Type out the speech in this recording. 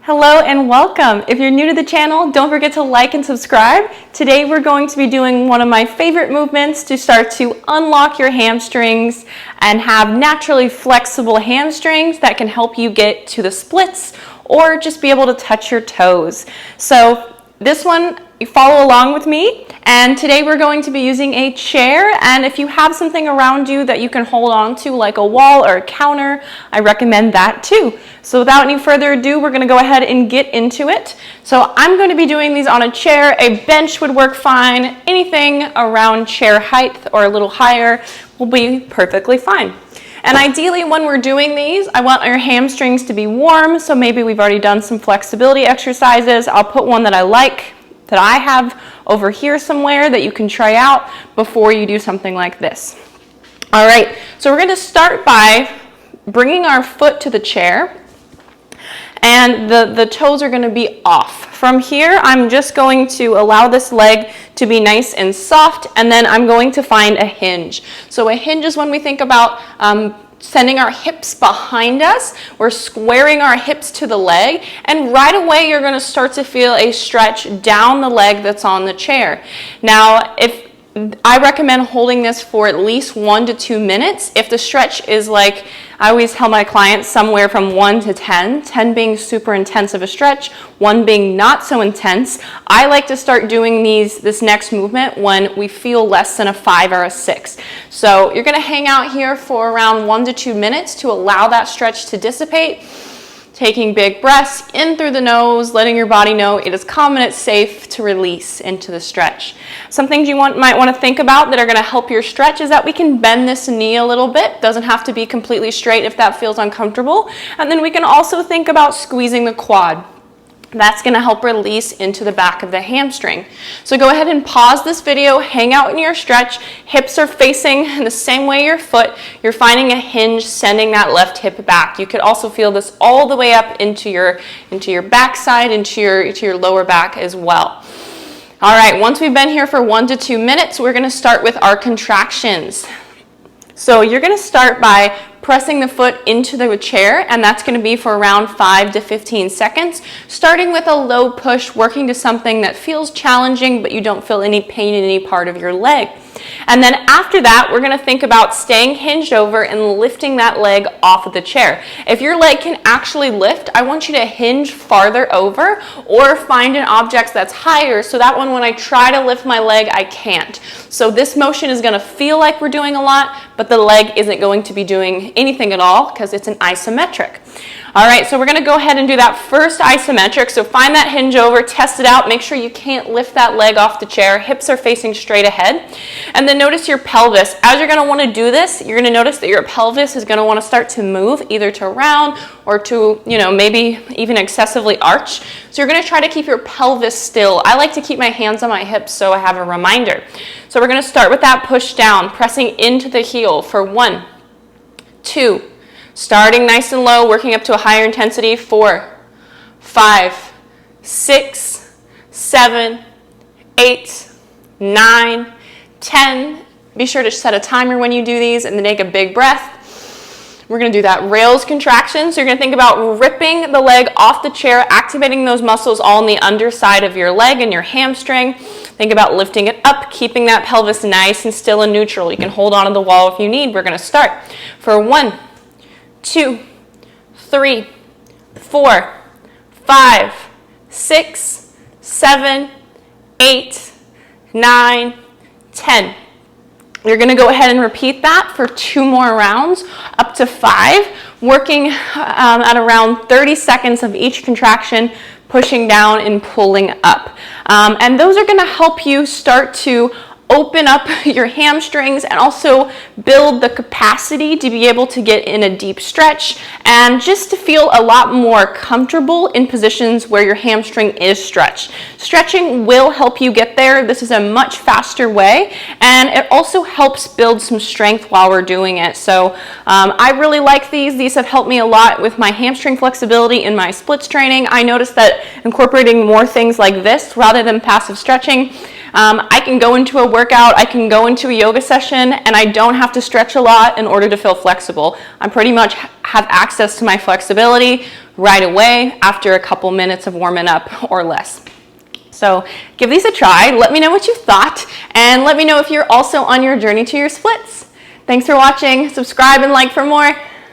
Hello and welcome. If you're new to the channel, don't forget to like and subscribe. Today we're going to be doing one of my favorite movements to start to unlock your hamstrings and have naturally flexible hamstrings that can help you get to the splits or just be able to touch your toes. So this one, you follow along with me, and today we're going to be using a chair, and if you have something around you that you can hold on to like a wall or a counter, I recommend that too. So without any further ado, we're going to go ahead and get into it. So I'm going to be doing these on a chair. A bench would work fine. Anything around chair height or a little higher will be perfectly fine. And ideally, when we're doing these, I want your hamstrings to be warm, so maybe we've already done some flexibility exercises. I'll put one that I like, that I have over here somewhere that you can try out before you do something like this. All right, so we're going to start by bringing our foot to the chair, and the toes are going to be off. From here, I'm just going to allow this leg to be nice and soft, and then I'm going to find a hinge. So a hinge is when we think about sending our hips behind us. We're squaring our hips to the leg, and right away you're going to start to feel a stretch down the leg that's on the chair. Now, I recommend holding this for at least 1 to 2 minutes. If the stretch is like, I always tell my clients somewhere from 1 to 10, 10 being super intense of a stretch, 1 being not so intense. I like to start doing this next movement when we feel less than a 5 or a 6. So you're going to hang out here for around 1 to 2 minutes to allow that stretch to dissipate. Taking big breaths in through the nose, letting your body know it is calm and it's safe to release into the stretch. Some things you might want to think about that are going to help your stretch is that we can bend this knee a little bit. Doesn't have to be completely straight if that feels uncomfortable. And then we can also think about squeezing the quad. That's going to help release into the back of the hamstring. So go ahead and pause this video, hang out in your stretch. Hips are facing in the same way your foot. You're finding a hinge, sending that left hip back. You could also feel this all the way up into your backside, into your lower back as well. All right, once we've been here for 1 to 2 minutes, we're going to start with our contractions. So you're going to start by pressing the foot into the chair, and that's going to be for around 5 to 15 seconds, starting with a low push, working to something that feels challenging, but you don't feel any pain in any part of your leg. And then after that, we're going to think about staying hinged over and lifting that leg off of the chair. If your leg can actually lift, I want you to hinge farther over or find an object that's higher, so that when I try to lift my leg, I can't. So this motion is going to feel like we're doing a lot, but the leg isn't going to be doing anything at all because it's an isometric. All right, so we're going to go ahead and do that first isometric. So find that hinge over, test it out, make sure you can't lift that leg off the chair. Hips are facing straight ahead. And then notice your pelvis. As you're going to want to do this, you're going to notice that your pelvis is going to want to start to move either to round or to, maybe even excessively arch. So you're going to try to keep your pelvis still. I like to keep my hands on my hips so I have a reminder. So we're going to start with that push down, pressing into the heel for 1, 2, starting nice and low, working up to a higher intensity, 4, 5, 6, 7, 8, 9, 10. Be sure to set a timer when you do these and then take a big breath. We're going to do that rails contraction. So you're going to think about ripping the leg off the chair, activating those muscles all on the underside of your leg and your hamstring. Think about lifting it up, keeping that pelvis nice and still and neutral. You can hold on to the wall if you need. We're going to start for 1, 2, 3, 4, 5, 6, 7, 8, 9, 10. You're going to go ahead and repeat that for 2 more rounds, up to 5, working at around 30 seconds of each contraction, pushing down and pulling up. And those are going to help you start to open up your hamstrings and also build the capacity to be able to get in a deep stretch and just to feel a lot more comfortable in positions where your hamstring is stretched. Stretching will help you get there. This is a much faster way, and it also helps build some strength while we're doing it. So I really like these. These have helped me a lot with my hamstring flexibility in my splits training. I noticed that incorporating more things like this rather than passive stretching, I can go into a workout, I can go into a yoga session, and I don't have to stretch a lot in order to feel flexible. I pretty much have access to my flexibility right away after a couple minutes of warming up or less. So give these a try. Let me know what you thought, and let me know if you're also on your journey to your splits. Thanks for watching. Subscribe and like for more.